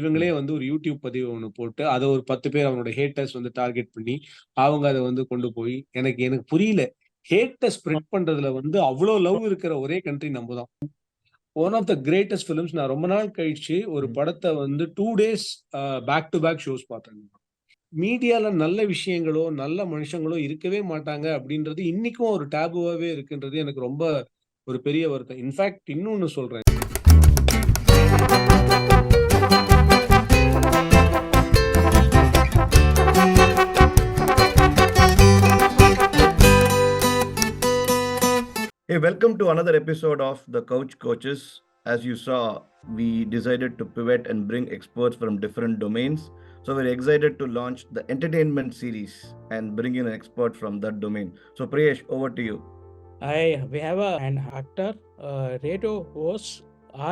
இவங்களே வந்து ஒரு யூடியூப் பதிவு ஒண்ணு போட்டு அதை ஒரு 10 பேர் அவனோட ஹேட்டர்ஸ் வந்து டார்கெட் பண்ணி அவங்க அதை வந்து கொண்டு போய் எனக்கு புரியல. ஹேட்டை ஸ்ப்ரெட் பண்றதுல வந்து அவ்வளோ லவ் இருக்கிற ஒரே கண்ட்ரி நம்ம தான். One of the greatest films. நான் ரொம்ப நாள் கழிச்சு ஒரு படத்தை வந்து 2 days back to back shows பார்த்தேன். மீடியால நல்ல விஷயங்களோ நல்ல மனுஷங்களோ இருக்கவே மாட்டாங்க அப்படின்றது இன்னைக்கும் ஒரு டேபுவாவே இருக்குன்றது எனக்கு ரொம்ப ஒரு பெரிய வருத்தம். இன்ஃபேக்ட் இன்னொன்னு சொல்றேன். Hey, welcome to another episode of The Couch Coaches. As you saw, we decided to pivot and bring experts from different domains. So we're excited to launch the entertainment series and bring in an expert from that domain. So Priyesh, over to you. We have an actor, radio host,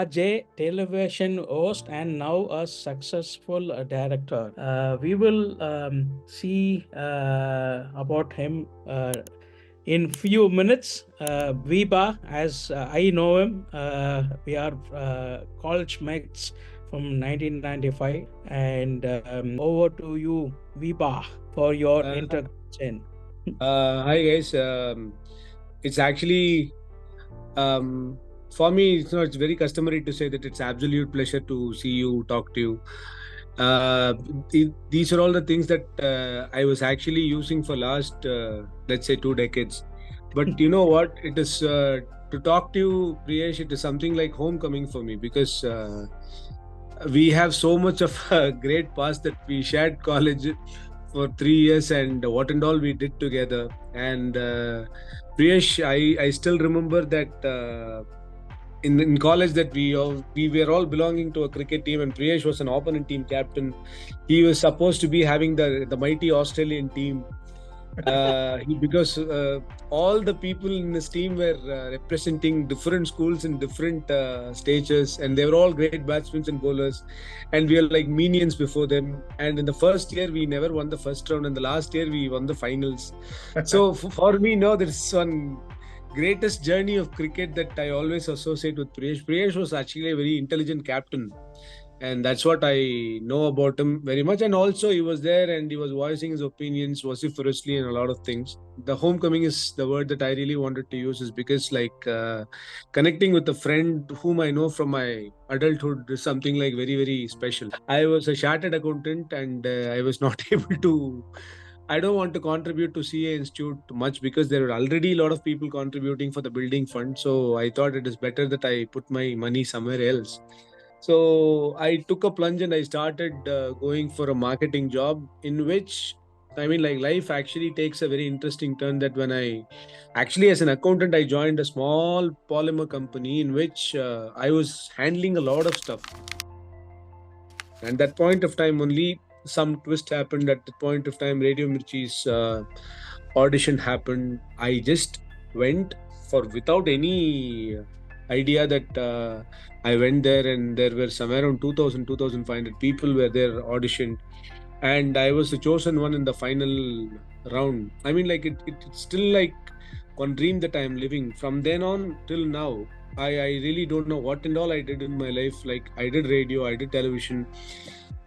RJ, television host, and now a successful director. We will see about him in few minutes. Viba, as I know him, we are college mates from 1995. And over to you, Viba, for your introduction. Hi guys. It's actually for me, it's very customary to say that it's absolute pleasure to see you, talk to you. These are all the things that I was actually using for last let's say 2 decades. But you know what, it is to talk to you, Priyesh, it is something like homecoming for me, because we have so much of a great past that we shared college for 3 years and what and all we did together. And Priyesh, I still remember that in college that we were all belonging to a cricket team, and Priyesh was an opponent team captain. He was supposed to be having the mighty Australian team. Because all the people in this team were representing different schools in different stages, and they were all great batsmen and bowlers, and we were like minions before them. And in the first year we never won the first round, and the last year we won the finals. So for me, no, there's one greatest journey of cricket that I always associate with Priyesh. Priyesh was actually a very intelligent captain, and that's what I know about him very much. And also he was there and he was voicing his opinions vociferously in a lot of things. The homecoming is the word that I really wanted to use, is because like connecting with a friend whom I know from my adulthood is something like very, very special. I was a chartered accountant, and I was not able to, I don't want to contribute to CA Institute much because there were already a lot of people contributing for the building fund. So I thought it is better that I put my money somewhere else. So I took a plunge and I started going for a marketing job, in which, I mean, like, life actually takes a very interesting turn. That when I actually, as an accountant, I joined a small polymer company in which I was handling a lot of stuff. And that point of time only, some twist happened. At that point of time, Radio Mirchi's audition happened. I just went for, without any idea that I went there, and there were somewhere around 2,500 people were there auditioned, and I was the chosen one in the final round. I mean, like, it's still like one dream that I am living from then on till now. I really don't know what and all I did in my life. Like, I did radio, I did television,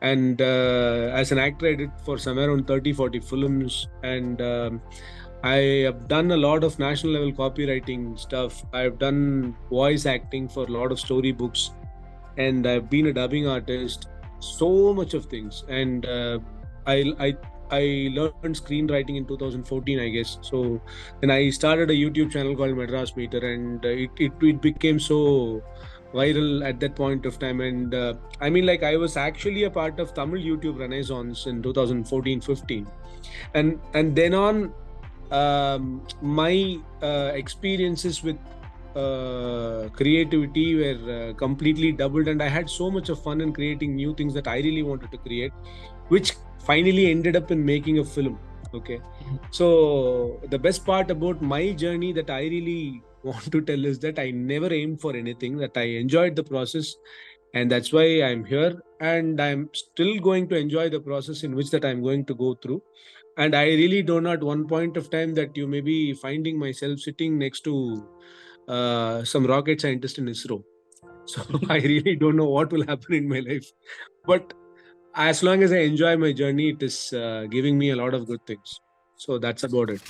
and as an actor I did for somewhere around 30-40 films, and I have done a lot of national level copywriting stuff. I've done voice acting for a lot of storybooks, and I've been a dubbing artist, so much of things. And I learned screenwriting in 2014, I guess. So then I started a YouTube channel called Madras Meter, and it became so viral at that point of time. And I mean, like, I was actually a part of Tamil YouTube Renaissance in 2014-15, and then on my experiences with creativity were completely doubled, and I had so much of fun in creating new things that I really wanted to create, which finally ended up in making a film. Okay, so the best part about my journey that I really want to tell is that I never aimed for anything, that I enjoyed the process, and that's why I'm here, and I'm still going to enjoy the process in which that I'm going to go through. And I really don't know at one point of time that you may be finding myself sitting next to some rocket scientist in ISRO. So I really don't know what will happen in my life. But as long as I enjoy my journey, it is giving me a lot of good things. So that's about it.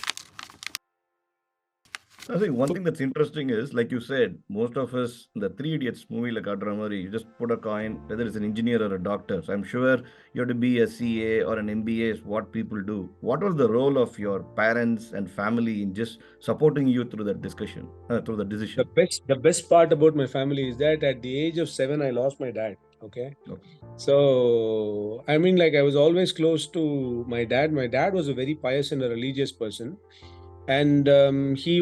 I think one thing that's interesting is, like you said, most of us, the Three Idiots movie, like Adramari, you just put a coin, whether it's an engineer or a doctor. So I'm sure you have to be a CA or an MBA is what people do. What was the role of your parents and family in just supporting you through that discussion, through the decision? The best part about my family is that at the age of 7, I lost my dad. Okay. Okay. So, I mean, like I was always close to my dad. My dad was a very pious and a religious person. And he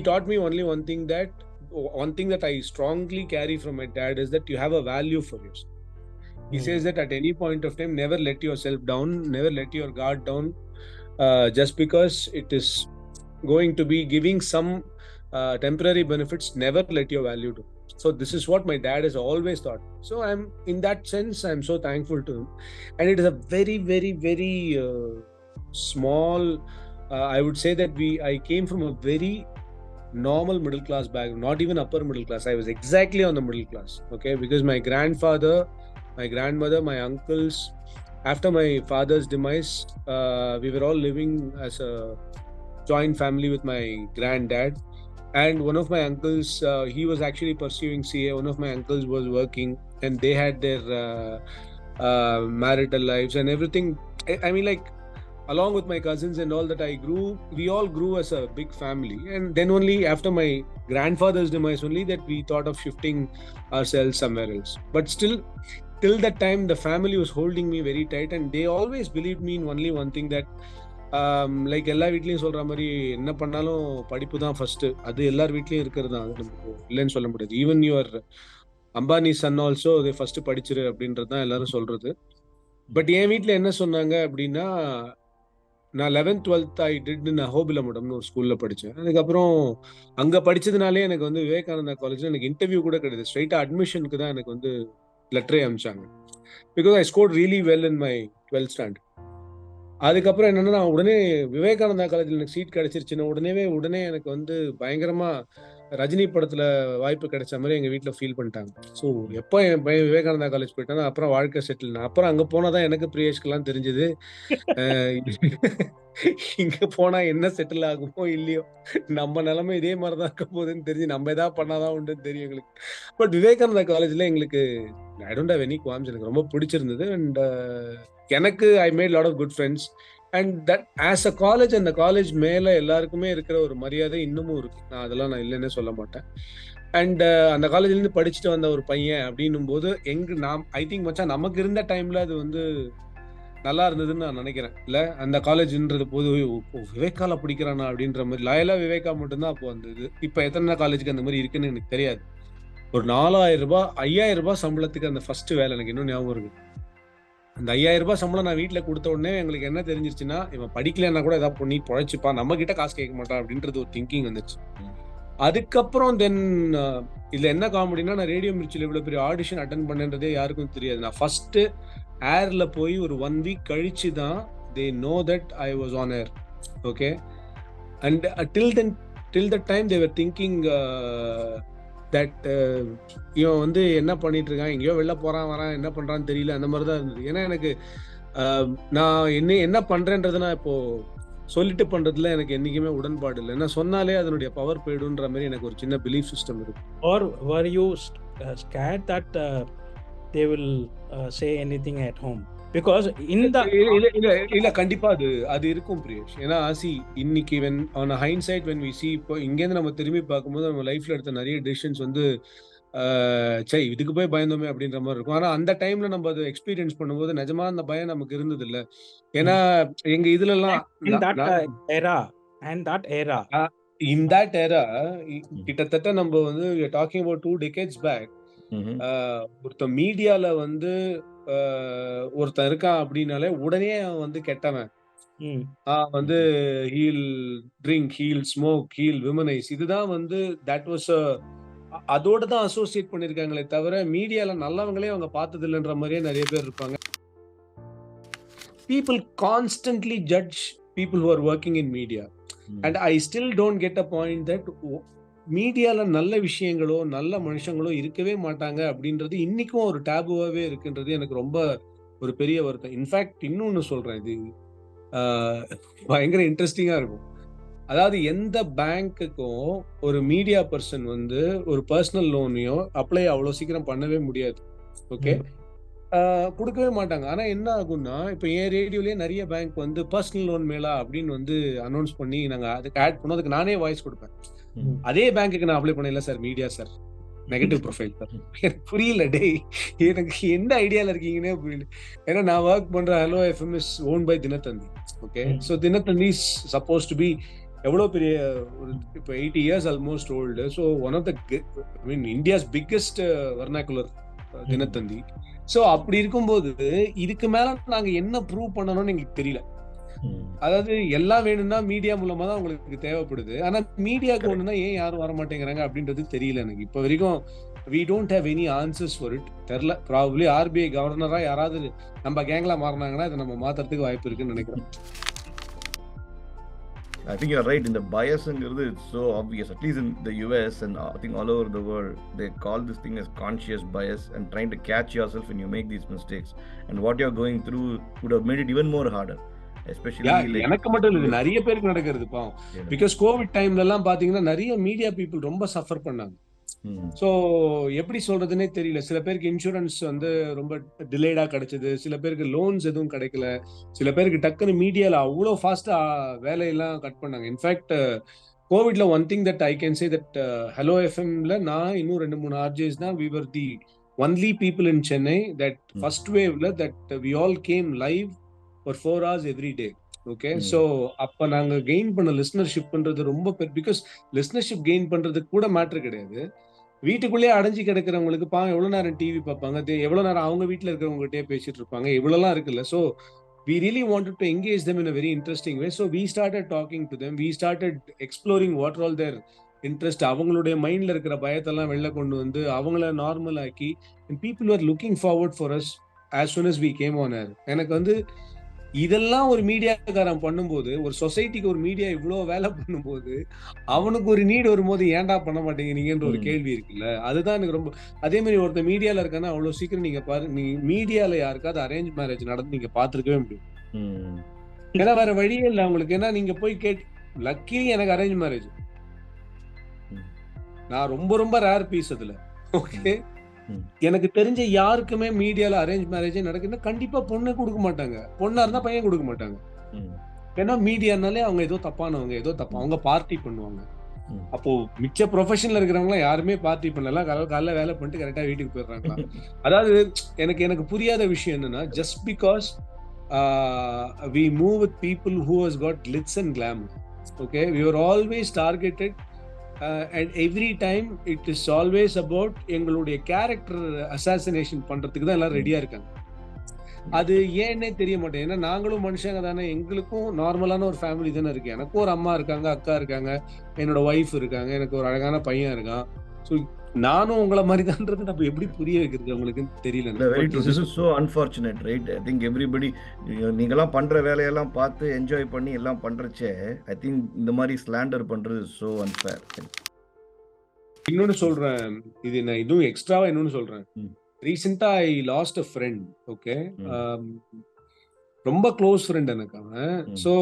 taught me only one thing that I strongly carry from my dad is that you have a value for yourself. He says that at any point of time, never let yourself down, never let your guard down, just because it is going to be giving some temporary benefits. Never let your value down. So this is what my dad has always taught. So I'm in that sense, I'm so thankful to him, and it is a very, very, very small. I would say that I came from a very normal middle class background, not even upper middle class. I was exactly on the middle class. Okay, because my grandfather, my grandmother, my uncles, after my father's demise, we were all living as a joint family with my granddad. And one of my uncles, he was actually pursuing CA. One of my uncles was working, and they had their marital lives and everything. I mean, like, along with my cousins and all that we all grew as a big family. And then only after my grandfather's demise, only that we thought of shifting ourselves somewhere else. But still, till that time, the family was holding me very tight, and they always believed me in only one thing, that like எல்லா வீட்லேயும் சொல்கிற மாதிரி என்ன பண்ணாலும் படிப்பு தான் first. அது எல்லார் வீட்லேயும் இருக்கிறது தான், அது நமக்கு இல்லைன்னு சொல்ல முடியாது. Even your Ambani son also அதை ஃபஸ்ட்டு படிச்சிரு அப்படின்றது தான் எல்லாரும் சொல்கிறது. பட் என் வீட்டில் என்ன சொன்னாங்க அப்படின்னா, நான் 11th 12th I did in அஹோபிலமடம்னு ஒரு ஸ்கூலில் படித்தேன். அதுக்கப்புறம் அங்கே படித்ததுனாலே எனக்கு வந்து விவேகானந்தா காலேஜில் எனக்கு இன்டர்வியூ கூட கிடையாது. ஸ்ட்ரைட்டாக அட்மிஷனுக்கு தான் எனக்கு வந்து லெட்டரே அனுப்பிச்சாங்க. Because I scored really well in my 12th standard. அதுக்கப்புறம் என்னன்னா, நான் உடனே விவேகானந்தா காலேஜில் எனக்கு சீட் கிடைச்சிருச்சுன்னா உடனே எனக்கு வந்து பயங்கரமா ரஜினி படத்துல வாய்ப்பு கிடைச்ச மாதிரி எங்க வீட்டில் ஃபீல் பண்ணிட்டாங்க. ஸோ எப்போ என் பையன் விவேகானந்தா காலேஜ் போயிட்டானோ அப்புறம் வாழ்க்கை செட்டில். அப்புறம் அங்கே போனால் தான் எனக்கு பிரியேஷ்கெல்லாம் தெரிஞ்சது, இங்க போனா என்ன செட்டில் ஆகுமோ இல்லையோ, நம்ம நிலைமை இதே மாதிரி தான் இருக்க போகுதுன்னு தெரிஞ்சு நம்ம ஏதாவது பண்ணாதான் உண்டுன்னு தெரியும் எங்களுக்கு. பட் விவேகானந்தா காலேஜ்ல எங்களுக்கு I don't have any qualms. எனக்கு ரொம்ப பிடிச்சிருந்தது. அண்ட் எனக்கு I made lot of good friends. And that as a college, அந்த காலேஜ் மேல எல்லாருக்குமே இருக்கிற ஒரு மரியாதை இன்னமும் இருக்கு. அதெல்லாம் நான் இல்லைன்னே சொல்ல மாட்டேன். அண்ட் அந்த காலேஜ்லேருந்து படிச்சுட்டு வந்த ஒரு பையன் அப்படின்னும் போது ஐ திங்க் மச்சான் நமக்கு இருந்த டைம்ல அது வந்து நல்லா இருந்ததுன்னு நான் நினைக்கிறேன். இல்லை, அந்த காலேஜ்ன்றது போது விவேகால பிடிக்கிறானா அப்படின்ற மாதிரி. லாயலா விவேகா மட்டும்தான் அப்போ வந்தது. இப்போ எத்தனை காலேஜுக்கு அந்த மாதிரி இருக்குன்னு எனக்கு தெரியாது. ஒரு 4000 ரூபாய் 5000 ரூபாய் சம்பளத்துக்கு அந்த ஃபர்ஸ்ட் வேலை எனக்கு இன்னும் ஞாபகம் இருக்கு. அந்த 5000 ரூபாய் சம்பளம் நான் வீட்டில் கொடுத்த உடனே எங்களுக்கு என்ன தெரிஞ்சிருச்சுன்னா, இவன் படிக்கலன்னா கூட ஏதாவது பண்ணி பொழைச்சிப்பா, நம்ம கிட்ட காசு கேட்க மாட்டான் அப்படின்றது ஒரு திங்கிங் வந்துச்சு. அதுக்கப்புறம் தென் இதுல என்ன காமெடினா, நான் ரேடியோ மிர்ச்சியில் இவ்வளவு பெரிய ஆடிஷன் அட்டன் பண்ணன்றதே யாருக்கும் தெரியாது. நான் ஃபர்ஸ்ட் ஏர்ல போய் ஒரு 1 வீக் கழிச்சு தான் they know that I was on air. Okay. And till that time they were thinking that இவன் வந்து என்ன பண்ணிட்டு இருக்கான், எங்கேயோ வெளில போறான் வரான், என்ன பண்றான்னு தெரியல, அந்த மாதிரி தான் இருந்தது. ஏன்னா எனக்கு நான் என்ன பண்றேன்றது நான் இப்போ சொல்லிட்டு பண்றதுல எனக்கு என்னைக்குமே உடன்பாடு இல்லை. ஏன்னா சொன்னாலே அதனுடைய பவர் போயிடுன்ற மாதிரி எனக்கு ஒரு சின்ன பிலீஃப் சிஸ்டம் இருக்கு. Or were you scared that they will say anything at home? Because in the இல்ல கண்டிப்பா அது இருக்கும் பிரியேஷ். ஏன்னா இன்னைக்கு on a hindsight when we see, இப்போ இங்கேருந்து நம்ம திரும்பி பார்க்கும்போது நம்ம லைஃப்ல எடுத்த நிறைய டிசிஷன்ஸ் வந்து இதுக்கு போய் பயந்தோமே அப்படின்ற மாதிரி இருக்கும். ஆனா அந்த டைம்ல நம்ம அதை எக்ஸ்பீரியன்ஸ் பண்ணும்போது நிஜமா அந்த பயம் நமக்கு இருந்தது இல்ல. ஏன்னா எங்க இதுல எல்லாம் in that era கிட்டத்தட்ட நம்ம வந்து டாக்கிங் அபவுட் 2 decades பேக், ஒருத்த மீடியால வந்து ஒருத்தன் இருக்கான் அப்படின்னாலே உடனே அவன் வந்து கெட்டவன், வந்து he'll drink, he'll smoke, he'll womanise, இதுதான் வந்து தட் வாஸ் அதோட தான் அசோசியேட் பண்ணிருக்காங்களே தவிர மீடியால நல்லவங்களே அவங்க பார்த்தது இல்லைன்ற மாதிரியே நிறைய பேர் இருப்பாங்க. People constantly judge people who are working in media, and I still don't get a point that மீடியால நல்ல விஷயங்களோ நல்ல மனுஷங்களோ இருக்கவே மாட்டாங்க அப்படின்றது இன்னைக்கும் ஒரு டேபுவாவே இருக்குன்றது எனக்கு ரொம்ப ஒரு பெரிய வருத்தம். இன்ஃபேக்ட் இன்னொன்னு சொல்றேன், இது ஆஹ், பயங்கர இன்ட்ரெஸ்டிங்கா இருக்கும். அதாவது எந்த பேங்க்குக்கும் ஒரு மீடியா பர்சன் வந்து ஒரு பர்சனல் லோனையோ அப்ளை அவ்வளவு சீக்கிரம் பண்ணவே முடியாது. ஓகே, குடுக்கவே மாட்டாங்க. ஆனா என்ன ஆகும்னா, இப்ப என் ரேடியோலயே நெறைய பேங்க் வந்து பர்சனல் லோன் மேலா அப்படின்னு வந்து அனௌன்ஸ் பண்ணி நாங்க அதுக்கு ஆட் பண்ணோம். அதுக்கு நானே வாய்ஸ் குடுப்பேன். அதே பேங்க்குக்கு நான் அப்ளை பண்ணல sir, media sir. Negative profile sir. எனக்கு புரியல டேய். எனக்கு எந்த ஐடியால இருக்கீங்கன்னே புரியல. ஏன்னா நான் வொர்க் பண்ற hello FM is own by Dinathanthi. Okay. So Dinathanthi is suppose to be எவ்வளவு பெரிய ஒரு இப்போ 80 years almost old. So one of the I mean India's biggest vernacular Dinathanthi. So அப்படி இருக்கும்போது இதுக்கு மேல நாங்க என்ன ப்ரூவ் பண்ணணும்னு எங்களுக்கு தெரியல. அதாவது எல்லாம் வேணும்னா மீடியா மூலமா தான் உங்களுக்கு தேவைப்படுது. ஆனா மீடியாக்கு ஒண்ணுனா ஏன் யாரும் வர மாட்டேங்கிறாங்க அப்படின்றது தெரியல எனக்கு இப்ப வரைக்கும். we don't have any answers for it. தெரியல. ப்ராபபிலி ஆர்பிஐ கவர்னரா யாராவது நம்ம கேங்ல மாறினாங்கன்னா இதை நம்ம மாத்துறதுக்கு வாய்ப்பு இருக்குன்னு நினைக்கிறேன். I think you're right. In the bias, it's so obvious. At least in the US and I think all over the world, they call this thing as conscious bias and trying to catch yourself when you make these mistakes. And what you're going through would have made it even more harder. Especially like எனக்கு மட்டும் இல்ல, நிறைய பேருக்கு நடக்கிறது பாவம். Because Covid டைம்ல எல்லாம் பாத்தீங்கன்னா நிறைய மீடியா பீப்புள் ரொம்ப சஃபர் பண்ணாங்க. சோ எப்படி சொல்றதுன்னே தெரியல. சில பேருக்கு இன்சூரன்ஸ் வந்து ரொம்ப டிலேடா கிடைச்சது, சில பேருக்கு லோன்ஸ் எதுவும் கிடைக்கல, சில பேருக்கு டக்குன்னு மீடியால அவ்வளவு ஃபாஸ்டா வேலையெல்லாம் கட் பண்ணாங்க. இன்ஃபேக்ட் கோவிட்ல one thing that I can say that hello எஃப்எம்ல நான் இன்னும் 2-3 ஆர்ஜேஸ் தான் we were the only people in Chennai that first waveல that we all came live for 4 hours every day. Okay, so அப்ப நாங்க gain பண்ண லிஸ்னர்ஷிப்ன்றது ரொம்ப because லிஸ்னர்ஷிப் gain பண்றதுக்கு கூட மேட்டர் கிடையாது. வீட்டுக்குள்ளேயே அடைஞ்சு கிடக்கிறவங்களுக்கு பாவம் எவ்வளவு நேரம் டிவி பார்ப்பாங்க, எவ்வளவு நேரம் அவங்க வீட்டுல இருக்கிறவங்ககிட்டயே பேசிட்டு இருப்பாங்க, இவ்வளவுலாம் இருக்குல்ல. So we really wanted to engage them in a very interesting way. So we started talking to them. We started exploring what are all their interest. அவங்களுடைய மைண்ட்ல இருக்கிற பயத்தெல்லாம் வெளில கொண்டு வந்து அவங்கள நார்மல் ஆக்கி, and people were looking forward for us as soon as we came on air. எனக்கு வந்து இதெல்லாம் ஒரு மீடியாக்காரன் பண்ணும்போது, ஒரு சொசைட்டிக்கு ஒரு மீடியா இவ்வளவு வேலை பண்ணும்போது, அவனுக்கு ஒரு நீட் வரும்போது ஏன்டா பண்ண மாட்டேங்கிறீங்கன்ற ஒரு கேள்வி இருக்குல்ல. அதுதான் எனக்கு ரொம்ப. அதே மாதிரி ஒருத்த மீடியால இருக்கானா அவ்வளவு சீக்கிரம் நீங்க பாரு, நீ மீடியால யாருக்காவது அரேஞ்ச் மேரேஜ் நடந்து நீங்க பாத்துருக்கவே முடியும். ஏன்னா வேற வழியே இல்லை அவங்களுக்கு. ஏன்னா நீங்க போய் லக்கி எனக்கு அரேஞ்ச் மேரேஜ், நான் ரொம்ப ரொம்ப ரேர் பீஸ் அதுல. ஓகே, எனக்கு தெரிஞ்ச யாருக்குமே மீடியால அரேஞ்ச் மேரேஜே நடக்குதுன்னா கண்டிப்பா பொண்ணு கொடுக்க மாட்டாங்க. பொண்ணா இருந்தா பையன் கொடுக்க மாட்டாங்க. ஏன்னா மீடியானாலே அவங்க ஏதோ தப்பானவங்க, ஏதோ தப்பா அவங்க பார்ட்டி பண்ணுவாங்க. அப்போ மிச்ச ப்ரொஃபஷன்ல இருக்கிறவங்க யாருமே பார்ட்டி பண்ணல, காலைல வேலை பண்ணிட்டு கரெக்டா வீட்டுக்கு போயிடுறாங்களா. அதாவது எனக்கு புரியாத விஷயம் என்னன்னா, just because we move with people who has got glitz and glamour. Okay, we were always targeted. And every time it is always about எங்களுடைய கேரக்டர் அசாசினேஷன் பண்றதுக்கு தான் எல்லாம் ரெடியா இருக்காங்க. அது ஏன்னே தெரிய மாட்டேன். ஏன்னா நாங்களும் மனுஷங்க தானே, எங்களுக்கும் நார்மலான ஒரு ஃபேமிலி தானே இருக்கு. எனக்கும் ஒரு அம்மா இருக்காங்க, அக்கா இருக்காங்க, என்னோட ஒய்ஃப் இருக்காங்க, எனக்கு ஒரு அழகான பையன் இருக்கான். ஸோ நானும் உங்களை மாதிரி தான்றது நம்ம எப்படி புரிய வைக்கிறது உங்களுக்கு தெரியல. This is so unfortunate, right? I think everybody நீங்களாம் பண்ற வேலையெல்லாம் பார்த்து என்ஜாய் பண்ணி எல்லாம் பண்றச்சே, ஐ திங்க் இந்த மாதிரி ஸ்லாண்டர் பண்றது so unfair. இன்னொன்னு சொல்றேன், இது நான் இதுவும் எக்ஸ்ட்ராவா இன்னொன்னு சொல்றேன். ரீசெண்டா ஐ லாஸ்ட் அ ஃப்ரெண்ட். ஓகே, ரொம்ப க்ளோஸ் ஃப்ரெண்ட் எனக்கு அவன். ஸோ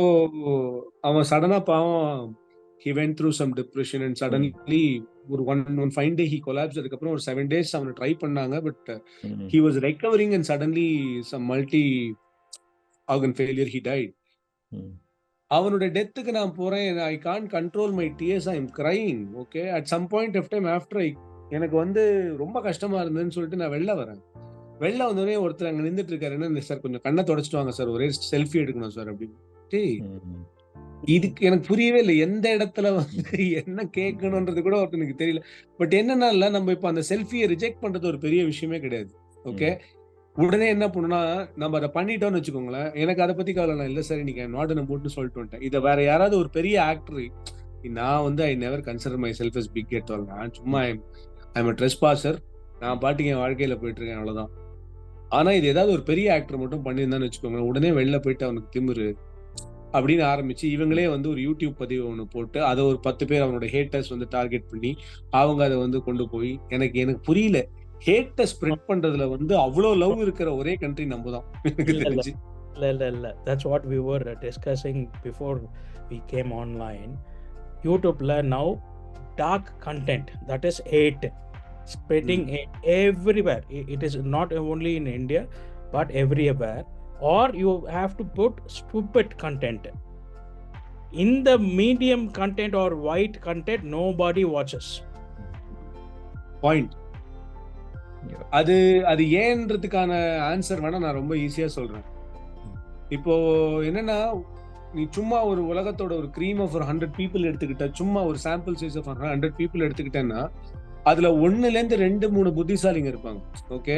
அவன் சடனா பாவம் he went through some depression and suddenly one fine day he collapsed. அதுக்கப்புறம் ஒரு 7 days அவனை ட்ரை பண்ணாங்க, but he was recovering and suddenly some multi organ failure, he died. அவனோட டெத்துக்கு நான் போறேன், I can't control my tears, I am crying. Okay, at some point of time after எனக்கு வந்து ரொம்ப கஷ்டமா இருந்ததுன்னு சொல்லிட்டு நான் வெளில வந்தோடனே ஒருத்தர் அங்க நின்றுட்டு இருக்காரு. என்ன சார் கொஞ்சம் கண்ணை தொடச்சிட்டு வாங்க சார், ஒரே செல்ஃபி எடுக்கணும் சார் அப்படின்னு. இதுக்கு எனக்கு புரியவே இல்லை, எந்த இடத்துல வந்து என்ன கேட்கணும்ன்றது கூட ஒருத்தனுக்கு தெரியல. பட் என்னன்னா இல்ல, நம்ம இப்ப அந்த செல்ஃபியை ரிஜெக்ட் பண்றது ஒரு பெரிய விஷயமே கிடையாது. ஓகே, உடனே என்ன பண்ணுனா நம்ம அதை பண்ணிட்டோம்னு வச்சுக்கோங்களேன், எனக்கு அதை பத்தி கவலை இல்லை சார், இன்னைக்கு நாட் இன் மூட்னு சொல்லிட்டு வந்துட்டேன். இதை வேற யாராவது ஒரு பெரிய ஆக்டர், நான் வந்து I never consider my self as big at all. நான் சும்மா ஐம் a trespasser, நான் பாட்டுக்கு என் வாழ்க்கையில போயிட்டு இருக்கேன், அவ்வளவுதான். ஆனா இது ஏதாவது ஒரு பெரிய ஆக்டர் மட்டும் பண்ணியிருந்தான்னு வச்சுக்கோங்களேன், உடனே வெளில போயிட்டு அவனுக்கு திமிரு, அப்படின்னு ஆரம்பிச்சு இவங்களே வந்து ஒரு யூடியூப் பதிவு ஒன்று போட்டு அதை ஒரு 10 பேர் அவனோட ஹேட்டர்ஸ் வந்து டார்கெட் பண்ணி அவங்க அதை வந்து கொண்டு போய் எனக்கு புரியல. ஹேட்டை ஸ்ப்ரெட் பண்றதுல வந்து அவ்வளோ லவ் இருக்கிற ஒரே கண்ட்ரி நம்ம தான் எனக்கு தெரிஞ்சு. இல்ல. That's what we were discussing before we came online. YouTubeல now dark content, that is hate, spreading hate everywhere. It is not only in India but everywhere. Or you have to put stupid content. In the medium content or white content, nobody watches. Point. அது ஏன்றதுக்கான answer வேணா நான் ரொம்ப ஈஸியா சொல்றேன். இப்போ என்னன்னா, நீ சும்மா ஒரு உலகத்தோட ஒரு cream of 100 people எடுத்துக்கிட்ட, சும்மா ஒரு சாம்பிள் சைஸ் ஆஃப் 100 people எடுத்துக்கிட்டேன்னா அதுல 1லேருந்து 2-3 புத்திசாலிங்க இருப்பாங்க. ஓகே,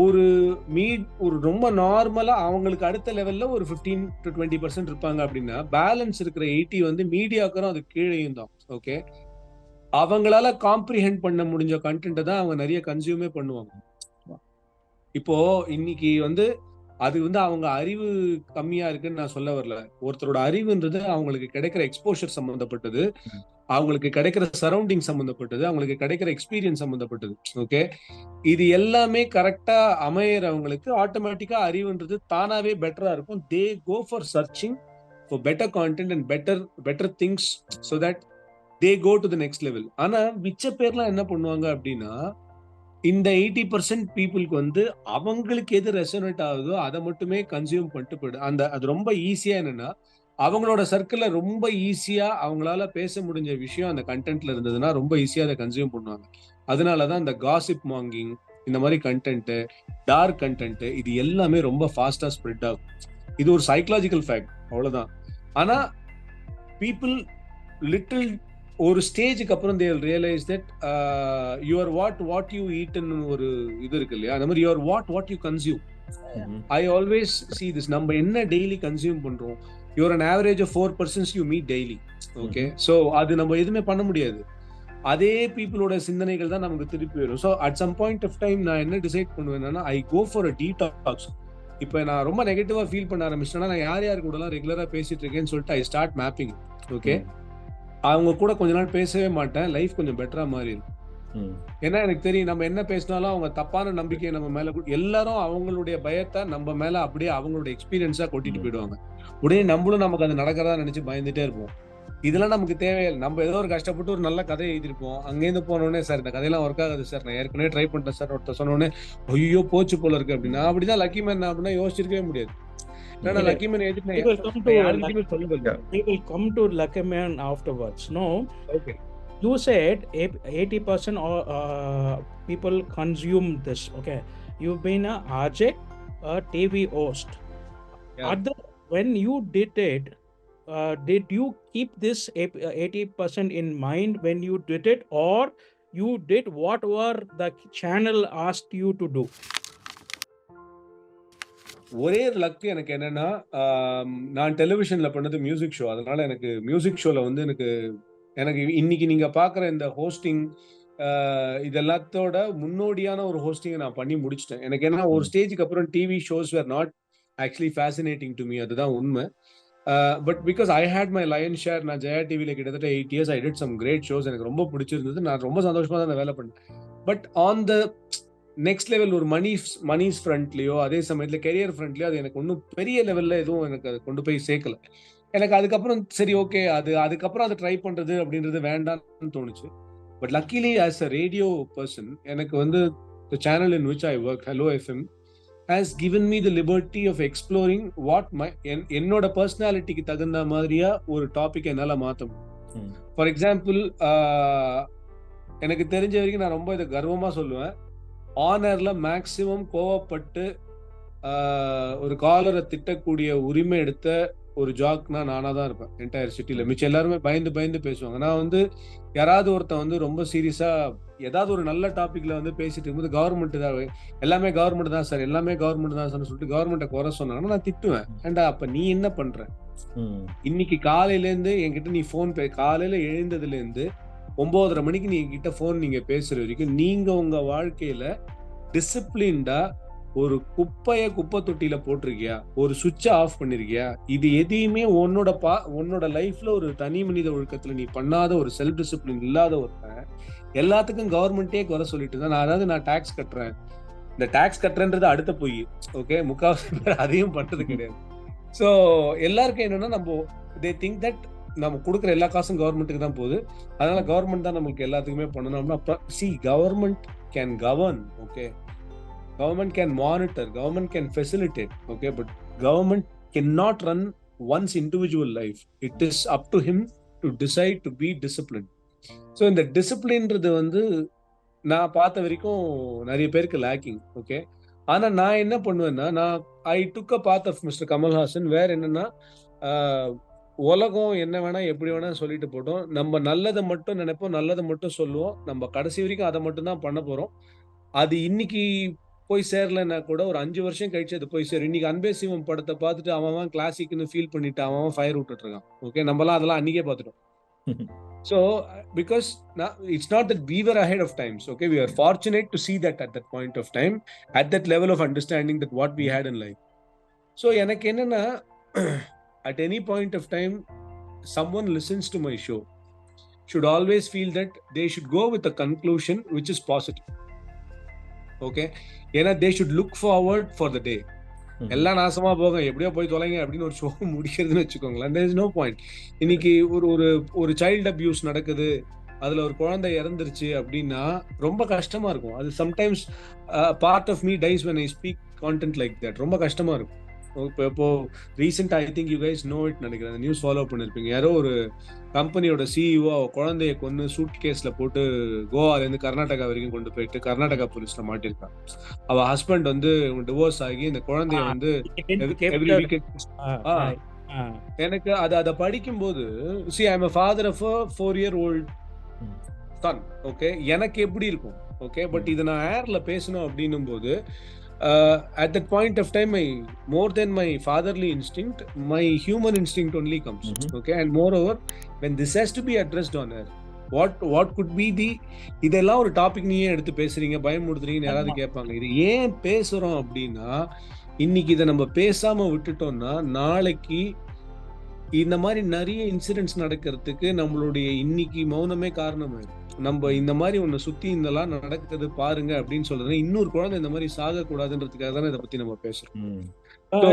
ஒரு ரொம்ப நார்மலா அவங்களுக்கு அடுத்த லெவல்ல ஒரு 15 to 20% இருப்பாங்க அப்படின்னா, பேலன்ஸ் இருக்கிற 80 வந்து மீடியாக்கரும் அது கீழேயும் தான். ஓகே, அவங்களால காம்ப்ரிஹெண்ட் பண்ண முடிஞ்ச கண்டென்ட் தான் அவங்க நிறைய கன்சியூமே பண்ணுவாங்க. இப்போ இன்னைக்கு வந்து அது வந்து அவங்க அறிவு கம்மியா இருக்குன்னு நான் சொல்ல வரல. ஒருத்தரோட அறிவுன்றது அவங்களுக்கு கிடைக்கிற எக்ஸ்போஷர் சம்பந்தப்பட்டது, அவங்களுக்கு கிடைக்கிற சரௌண்டிங் சம்பந்தப்பட்டது, அவங்களுக்கு கிடைக்கிற எக்ஸ்பீரியன்ஸ் சம்பந்தப்பட்டது. ஓகே, இது எல்லாமே கரெக்டா அமையறவங்களுக்கு ஆட்டோமேட்டிக்கா அறிவுன்றது தானாவே பெட்டரா இருக்கும். They go for searching for better content and better things so that they go to the next level. ஆனா மிச்ச பேர்லாம் என்ன பண்ணுவாங்க அப்படின்னா, இந்த 80% பீப்புளுக்கு வந்து அவங்களுக்கு எது ரெசனேட் ஆகுதோ அதை மட்டுமே கன்சியூம் பண்ணிட்டு போயிடு. அது ரொம்ப ஈஸியா என்னன்னா, அவங்களோட சர்க்கிள்ல ரொம்ப ஈஸியா அவங்களால பேச முடிஞ்ச விஷயம் அந்த கண்டென்ட்ல இருந்ததுன்னா ரொம்ப ஈஸியா அதை கன்சியூம் பண்ணுவாங்க. அதனாலதான் இந்த காசிப் மாங்கிங், இந்த மாதிரி கண்டென்ட், டார்க் கண்டென்ட், இது எல்லாமே ரொம்ப ஃபாஸ்டா ஸ்ப்ரெட் ஆகும். இது ஒரு சைக்கலாஜிக்கல் ஃபேக்ட், அவ்வளவுதான். ஆனா பீப்புள் லிட்டில் ஒரு ஸ்டேஜுக்கு அப்புறம் they will realize that you are what you eat ன்னு ஒரு இது இருக்கு இல்லையா, அந்த மாதிரி you are what you consume. I always see this. நம்ம என்ன டெய்லி கன்சியூம் பண்றோம், you are an average of 4 persons you meet daily. Okay, so அது நம்ம எதுவுமே பண்ண முடியாது. அதே பீப்புளோட சிந்தனைகள் தான் நமக்கு திருப்பி வரும். So at some point of time நான் என்ன டிசைட் பண்ணுவேன்னா, ஐ கோ ஃபார் அ டீடாக்ஸ். இப்போ நான் ரொம்ப நெகட்டிவா ஃபீல் பண்ண ஆரம்பிச்சிட்டேன்னா, நான் யார் கூடலாம் ரெகுலரா பேசிட்டு இருக்கேன்னு சொல்லிட்டு ஐ ஸ்டார்ட் மேப்பிங். ஓகே, அவங்க கூட கொஞ்ச நாள் பேசவே மாட்டேன், லைஃப் கொஞ்சம் பெட்டரா மாறி இருக்கும். ஏன்னா எனக்கு தெரியும் நம்ம என்ன பேசினாலும் அவங்க தப்பான நம்பிக்கையை நம்ம மேல எல்லாரும் அவங்களுடைய பயத்தை நம்ம மேல அப்படியே அவங்களோட எக்ஸ்பீரியன்ஸா கொட்டிட்டு போயிடுவாங்க. உடனே நம்மளும் நமக்கு அது நடக்கிறதா நினைச்சு பயந்துட்டே இருப்போம். இதெல்லாம் நமக்கு தேவையில்லை. நம்ம ஏதோ ஒரு கஷ்டப்பட்டு ஒரு நல்ல கதையை எழுதிருப்போம், அங்கேருந்து போனோடனே சார் இந்த கதையெல்லாம் ஒர்க் ஆகுது சார், நான் ஏற்கனவே ட்ரை பண்ணிட்டேன் சார், ஒருத்தர் சொன்னோடனே ஐயோ போச்சு போல இருக்கு அப்படின்னா, அப்படிதான் லக்கி மேன் அப்படின்னா யோசிச்சிருக்கவே முடியாது. Lucky man people come to Lucky Man afterwards. No, okay, you said 80% people consume this. Okay, you've been a RJ, a TV host. Yeah. When you did it, did you keep this 80% in mind when you did it, or you did whatever the channel asked you to do? ஒரே luck எனக்கு என்னன்னா, நான் டெலிவிஷன்ல பண்ணது music show. அதனால எனக்கு music ஷோல வந்து எனக்கு இன்னைக்கு நீங்க பாக்குற இந்த ஹோஸ்டிங் இது எல்லாத்தோட முன்னோடியான ஒரு ஹோஸ்டிங்கை நான் பண்ணி முடிச்சிட்டேன். எனக்கு என்ன ஒரு ஸ்டேஜுக்கு அப்புறம் TV shows were not actually fascinating to me, அதுதான் உண்மை. But because I had my lion share, நான் ஜெயா டிவில கிட்டத்தட்ட 8 years I did some great shows. எனக்கு ரொம்ப பிடிச்சிருந்தது, நான் ரொம்ப சந்தோஷமா தான் வேலை பண்ணேன். But on the next level ஒரு மணிஸ் ஃப்ரண்ட்லயோ அதே சமயத்துல கெரியர் ஃப்ரண்ட்லயோ அது எனக்கு ஒன்றும் பெரிய லெவல்ல எதுவும் எனக்கு அதை கொண்டு போய் சேர்க்கல. எனக்கு அதுக்கப்புறம் சரி ஓகே, அதுக்கப்புறம் அதை ட்ரை பண்றது அப்படின்றது வேண்டாம்னு தோணுச்சு. But luckily as a radio person எனக்கு வந்து the channel in which I work, Hello FM, has given me the liberty of exploring what என்னோட பர்சனாலிட்டிக்கு தகுந்த மாதிரியா ஒரு டாபிக் என்னால மாத்த முடியும். ஃபார் எக்ஸாம்பிள், எனக்கு தெரிஞ்ச வரைக்கும் நான் ரொம்ப இதை கர்வமா சொல்லுவேன், ஆனர்ல மேக்சிமம் கோவப்பட்டு ஒரு காலரை திட்டக்கூடிய உரிமை எடுத்த ஒரு ஜாக்னா நானா தான் இருப்பேன் என்டையர் சிட்டில. மிச்சம் எல்லாருமே பயந்து பயந்து பேசுவாங்க. நான் வந்து யாராவது ஒருத்தன் வந்து ரொம்ப சீரியஸா ஏதாவது ஒரு நல்ல டாபிக்ல வந்து பேசிட்டு இருக்கும்போது கவர்மெண்ட் தான் எல்லாமே கவர்மெண்ட் தான் சார், எல்லாமே கவர்மெண்ட் தான் சார் சொல்லிட்டு கவர்மெண்ட்டை குறை சொன்னாங்கன்னா நான் திட்டுவேன். ஏண்டா அப்ப நீ என்ன பண்ற? இன்னைக்கு காலையில இருந்து என்கிட்ட நீ போன் காலையில எழுந்ததுல இருந்து 9:30 மணிக்கு நீ என்கிட்ட போன் நீங்க பேசுற வரைக்கும் நீங்க உங்க வாழ்க்கையில டிசிப்ளின்டா ஒரு குப்பைய குப்பை தொட்டியில போட்டிருக்கியா, ஒரு சுவிட்ச ஆஃப் பண்ணிருக்கியா, இது எதையுமே உன்னோட லைஃப்ல ஒரு தனி மனித ஒழுக்கத்துல நீ பண்ணாத, ஒரு செல்ஃப் டிசிப்ளின் இல்லாத ஒருத்தன் எல்லாத்துக்கும் கவர்மெண்டே குறை சொல்லிட்டு தான் நான் டாக்ஸ் கட்டுறேன். இந்த டாக்ஸ் கட்டுறேன்றது அடுத்த பொய். ஓகே, முக்காவாசி பேர் அதையும் பண்றது கிடையாது. ஸோ எல்லாருக்கும் என்னன்னா, தே திங்க் தட் நம்ம கொடுக்குற எல்லா காசும் கவர்மெண்ட்டுக்கு தான் போகுது, அதனால கவர்மெண்ட் தான் நமக்கு எல்லாத்துக்குமே பண்ணணும். Government can govern, okay, government can monitor, government can facilitate, okay, but government cannot run one's individual life. It is up to him to decide to be disciplined. So இந்த டிசிப்ளின்றது நான் பார்த்த வரைக்கும் நிறைய பேருக்கு லேக்கிங். ஓகே, ஆனா நான் என்ன பண்ணுவேன்னா, ஐ டுக் அ பாத் ஆஃப் மிஸ்டர் கமல்ஹாசன். வேற என்னன்னா, உலகம் என்ன வேணா எப்படி வேணா சொல்லிட்டு போட்டோம், நம்ம நல்லதை மட்டும் நினைப்போம், நல்லதை மட்டும் சொல்லுவோம், நம்ம கடைசி வரைக்கும் அதை மட்டும் தான் பண்ண போறோம். அது இன்னைக்கு போய் சேரலன்னா கூட ஒரு 5 வருஷம் கழிச்சு அது போய் சேரும். இன்னைக்கு அன்பே சிவம் படத்தை பார்த்துட்டு அவன் கிளாசிக்னு ஃபீல் பண்ணிட்டு அவன் ஃபயர் விட்டுட்டு இருக்கான். ஓகே, நம்மலாம் அதெல்லாம் அன்னைக்கே பார்த்துட்டோம். So because it's not that we were ahead of times, okay, we are fortunate to see that at that point of time, at that level of understanding that what we had in life. So எனக்கு என்னன்னா, at any point of time someone listens to my show should always feel that they should go with a conclusion which is positive. Okay, ஏன்னா they should look forward for the day. எல்லாம் நாசமா போகும், எப்படியோ போய் தொலைங்க அப்படின்னு ஒரு show முடிக்கிறதுன்னு வச்சுக்கோங்களேன். There is no point. இன்னைக்கு ஒரு சைல்டு அபியூஸ் நடக்குது, அதுல ஒரு குழந்தை இறந்துருச்சு அப்படின்னா ரொம்ப கஷ்டமா இருக்கும். அது sometimes part of me dies when I speak content like that. ரொம்ப கஷ்டமா இருக்கும். இப்போ ரீசெண்டா I think you guys know it நினைக்கிறேன், அந்த நியூஸ் ஃபாலோ பண்ணிருப்பீங்க. யாரோ ஒரு கம்பெனியோட சிஇஓ குழந்தைய கொண்டு சூட் கேஸ்ல போட்டு கோவால இருந்து கர்நாடகா வரைக்கும் கொண்டு போயிட்டு கர்நாடகா போலீஸ்ல மாட்டிருக்கான். அவ ஹஸ்பண்ட் டிவோர்ஸ் ஆகி இந்த குழந்தைய எவ்ரி வீக்கெண்ட். எனக்கு அதை படிக்கும் போது see I am a father of a 4-year-old son. Okay, எனக்கு எப்படி இருக்கும்? ஓகே, பட் இதை நான் ஏர்ல பேசணும் அப்படின்னும் போது at that point of time, more than my fatherly instinct, my human instinct only comes. Okay, and moreover, when this has to be addressed on air, what could be the இதெல்லாம் ஒரு topic நீயே எடுத்து பேசுறீங்க, பயமுடுத்துறீங்கன்னு யாராவது கேட்பாங்க. இது ஏன் பேசுறோம் அப்படின்னா, இன்னைக்கு இதை நம்ம பேசாம விட்டுட்டோம்னா நாளைக்கு இந்த மாதிரி நிறைய இன்சிடென்ட்ஸ் நடக்கிறதுக்கு நம்மளுடைய இன்னைக்கு மௌனமே காரணமாயிடும். நம்ம இந்த மாதிரி ஒண்ணு சுத்தி இதெல்லாம் நடக்குது பாருங்க அப்படின்னு சொல்றது, இன்னொரு குழந்தை இந்த மாதிரி சாக கூடாதுன்றதுக்காக தானே இதை பத்தி நம்ம பேசுறோம். ஸோ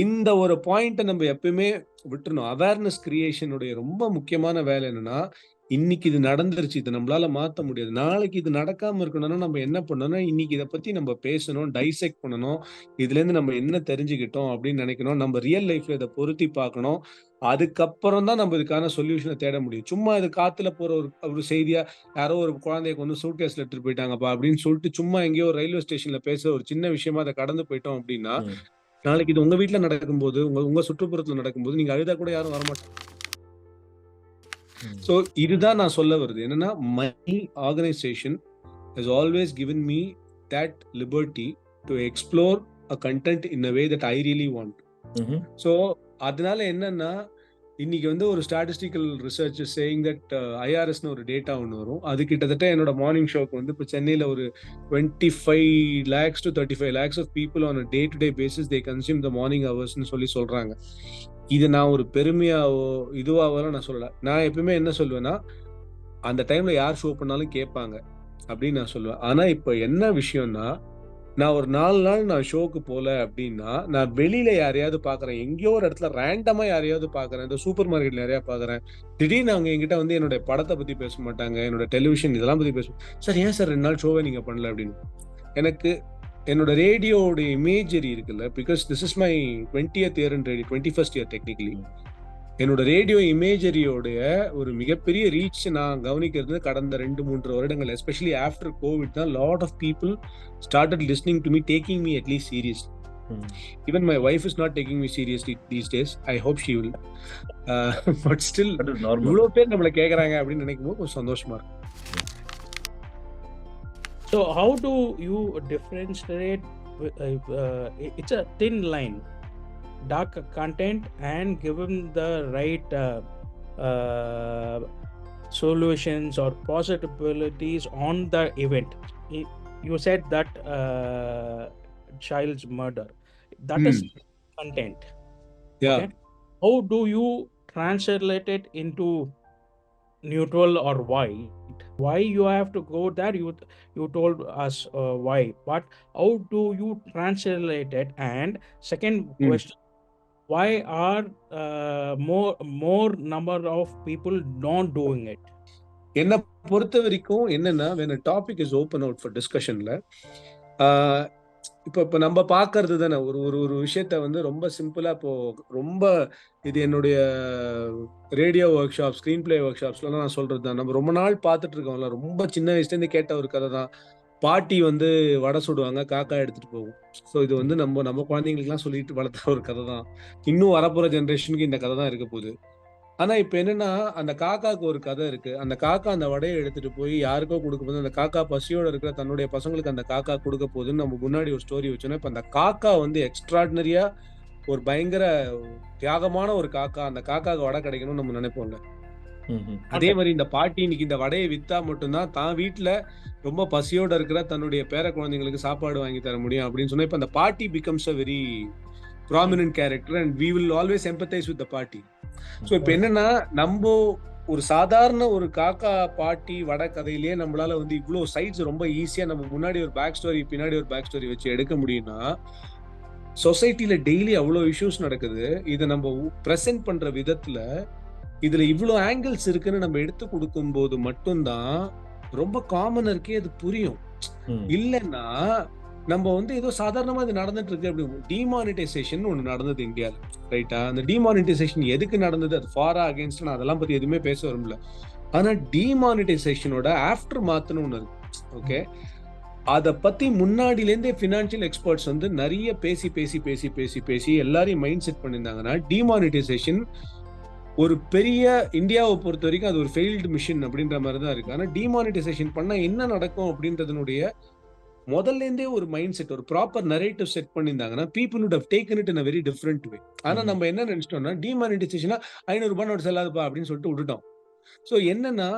இந்த ஒரு பாயிண்ட்டை நம்ம எப்பயுமே விட்டுறணும். அவேர்னஸ் கிரியேஷனுடைய ரொம்ப முக்கியமான வேலை என்னன்னா, இன்னைக்கு இது நடந்துருச்சு, இதை நம்மளால மாத்த முடியாது, நாளைக்கு இது நடக்காம இருக்கணும்னா நம்ம என்ன பண்ணணும்னா, இன்னைக்கு இதை பத்தி நம்ம பேசணும், டைசெக்ட் பண்ணணும், இதுல இருந்து நம்ம என்ன தெரிஞ்சுக்கிட்டோம் அப்படின்னு நினைக்கணும், நம்ம ரியல் லைஃப்ல இதை பொருத்தி பார்க்கணும். அதுக்கப்புறம் தான் நம்ம இதுக்கான சொல்யூஷனை தேட முடியும். சும்மா இது காத்துல போற ஒரு செய்தியா யாரோ ஒரு குழந்தைய கொண்டு சூட்கேஸ்ல எடுத்துட்டு போயிட்டாங்கப்பா அப்படின்னு சொல்லிட்டு சும்மா எங்கேயோ ரயில்வே ஸ்டேஷன்ல பேச ஒரு சின்ன விஷயமா அதை கடந்து போயிட்டோம் அப்படின்னா, நாளைக்கு இது உங்க வீட்டுல நடக்கும்போது, உங்க சுற்றுப்புறத்துல நடக்கும்போது நீங்க அழுதா கூட யாரும் வரமாட்டாங்க. So இதுதான் நான் சொல்ல வருது. என்னன்னா, my organization has always given me that liberty to explore a content in a way that I really want. So அதனால என்னன்னா, இன்னைக்கு ஒரு ஸ்டாட்டிஸ்டிக்கல் ரிசர்ச் சேயிங் தட் ஐஆர்எஸ்னு ஒரு டேட்டா ஒன்று வரும். அது கிட்டத்தட்ட என்னோட மார்னிங் ஷோக்கு இப்போ சென்னையில் ஒரு 25 lakhs to 35 lakhs of people on a day-to-day basis they consume the morning hoursன்னு சொல்றாங்க. இது நான் ஒரு பெருமையாவோ இதுவாவோ நான் சொல்லல. நான் எப்பவுமே என்ன சொல்லுவேன்னா, அந்த டைம்ல யார் ஷோ பண்ணாலும் கேட்பாங்க அப்படின்னு நான் சொல்லுவேன். ஆனா இப்போ என்ன விஷயம்னா, நான் ஒரு 4 நாள் நான் ஷோக்கு போல அப்படின்னா, நான் வெளியில யாரையாவது பாக்குறேன், எங்கேயோ ஒரு இடத்துல ரேண்டமா யாரையாவது பாக்குறேன், இந்த சூப்பர் மார்க்கெட்ல யாரையாவது பாக்குறேன், திடீர்னு அவங்க என்கிட்ட என்னோட படத்தை பத்தி பேச மாட்டாங்க, என்னோட டெலிவிஷன் இதெல்லாம் பத்தி பேசுவோம். சார் ஏன் சார் 2 நாள் ஷோவை நீங்க பண்ணல அப்படின்னு. எனக்கு என்னோட ரேடியோட இமேஜரி இருக்குல்ல, because this is my 20th year in radio, 21st year technically. என்னோட ரேடியோ இமேஜரியோடைய ஒரு மிகப்பெரிய ரீச் நான் கவனிக்கிறது கடந்த 2-3 வருடங்கள், எஸ்பெஷலி ஆஃப்டர் கோவிட் தான் lot of people started listening to me, taking me at least seriously. Even my wife is not taking me seriously these days. I hope she will. But still இவ்வளோ பேர் நம்மளை கேட்குறாங்க அப்படின்னு நினைக்கும் போது கொஞ்சம் சந்தோஷமா இருக்கு. So how do you differentiate? It's a thin line, dark content and give them the right solutions or possibilities on the event. you said that child's murder, that is content. Yeah. Okay, how do you translate it into neutral or white? Why you have to go there? You told us why, but how do you translate it? And second question, why are more number of people not doing it? என்னை பொறுத்த வரைக்கும் என்னன்னா when a topic is open out for discussionல இப்போ நம்ம பார்க்கறது தானே ஒரு ஒரு ஒரு விஷயத்த வந்து ரொம்ப சிம்பிளா இப்போ ரொம்ப இது என்னுடைய radio workshop screenplay ஒர்க் ஷாப்ஸ்லாம் நான் சொல்றது தான். நம்ம ரொம்ப நாள் பார்த்துட்டு இருக்கோம்ல, ரொம்ப சின்ன வயசுல இருந்து கேட்ட ஒரு கதை தான். பாட்டி வந்து வடை சுடுவாங்க, காக்கா எடுத்துட்டு போகும். ஸோ இது வந்து நம்ம குழந்தைங்களுக்குலாம் சொல்லிட்டு வளர்த்த ஒரு கதை தான். இன்னும் வரப்போற ஜென்ரேஷனுக்கு இந்த கதை தான் இருக்க போகுது. ஆனா இப்ப என்னன்னா, அந்த காக்காக்கு ஒரு கதை இருக்கு. அந்த காக்கா அந்த வடைய எடுத்துட்டு போய் யாருக்கோ குடுக்க போது, அந்த காக்கா பசியோட இருக்கிற தன்னுடைய பசங்களுக்கு அந்த காக்கா குடுக்க போகுதுன்னு நம்ம முன்னாடி ஒரு ஸ்டோரி வச்சோம்னா, இப்ப அந்த காக்கா வந்து எக்ஸ்ட்ராடினரியா ஒரு பயங்கர தியாகமான ஒரு காக்கா. அந்த காக்காக்கு வடை கிடைக்கணும்னு நம்ம நினைப்போம்ல. அதே மாதிரி இந்த பாட்டி இன்னைக்கு இந்த வடையை வித்தா மட்டும்தான் தான் வீட்டுல ரொம்ப பசியோட இருக்கிற தன்னுடைய பேர குழந்தைங்களுக்கு சாப்பாடு வாங்கி தர முடியும் அப்படின்னு சொன்னா, இப்ப அந்த பாட்டி becomes a very prominent character and we will always empathise with the பாட்டி. ஸோ இப்போ என்னன்னா, நம்ம ஒரு சாதாரண ஒரு காக்கா பாட்டி வடை கதையிலேயே நம்மளால வந்து இவ்வளோ சைட்ஸ் ரொம்ப ஈஸியா நம்ம முன்னாடி ஒரு பேக் ஸ்டோரி பின்னாடி ஒரு பேக் ஸ்டோரி வச்சு எடுக்க முடியும்னா, சொசைட்டில டெய்லி அவ்வளோ இஷ்யூஸ் நடக்குது. இதை நம்ம ப்ரெசென்ட் பண்ற விதத்துல இதுல இவ்வளோ ஆங்கிள்ஸ் இருக்குன்னு நம்ம எடுத்து கொடுக்கும் போது மட்டும்தான் ரொம்ப காமனருக்கே அது புரியும். இல்லைன்னா நம்ம வந்து ஏதோ சாதாரணமா இது நடந்துட்டு இருக்கு அப்படி. டிமானிட்டைசேஷன் ஒண்ணு நடந்தது இந்தியாவில், ரைட்டா? அந்த டிமானிட்டைசேஷன் எதுக்கு நடந்தது, அது ஃபாரா அகேன்ஸ்ட், நான் அதெல்லாம் பத்தி எதுவுமே பேச வரும்ல. ஆனா டிமானிட்டைசேஷனோட ஆஃப்டர் மாத்துன்னு ஒண்ணு இருக்கு. ஓகே, அதை பத்தி முன்னாடில இருந்தே பினான்சியல் எக்ஸ்பர்ட்ஸ் வந்து நிறைய பேசி பேசி பேசி பேசி பேசி எல்லாரையும் மைண்ட் செட் பண்ணியிருந்தாங்கன்னா, டிமானிட்டைசேஷன் ஒரு பெரிய இந்தியாவை பொறுத்த வரைக்கும் அது ஒரு ஃபெயில்டு மிஷன் அப்படின்ற மாதிரி தான் இருக்கு. ஆனா டிமானிட்டைசேஷன் பண்ணா என்ன நடக்கும் அப்படின்றதுனுடைய முதல்ல இருந்தே ஒரு மைண்ட் செட், ஒரு ப்ராப்பர் நரேட்டிவ் செட் பண்ணியிருந்தாங்கன்னா people would have taken it in a very different way. ஆனா நம்ம என்ன நினைச்சிட்டோம்னா, டிமானிட்டைசேஷனா 500 ரூபாய் நோட்டு செல்லாதுப்பா அப்படின்னு சொல்லிட்டு விட்டுட்டோம். ஸோ என்னன்னா,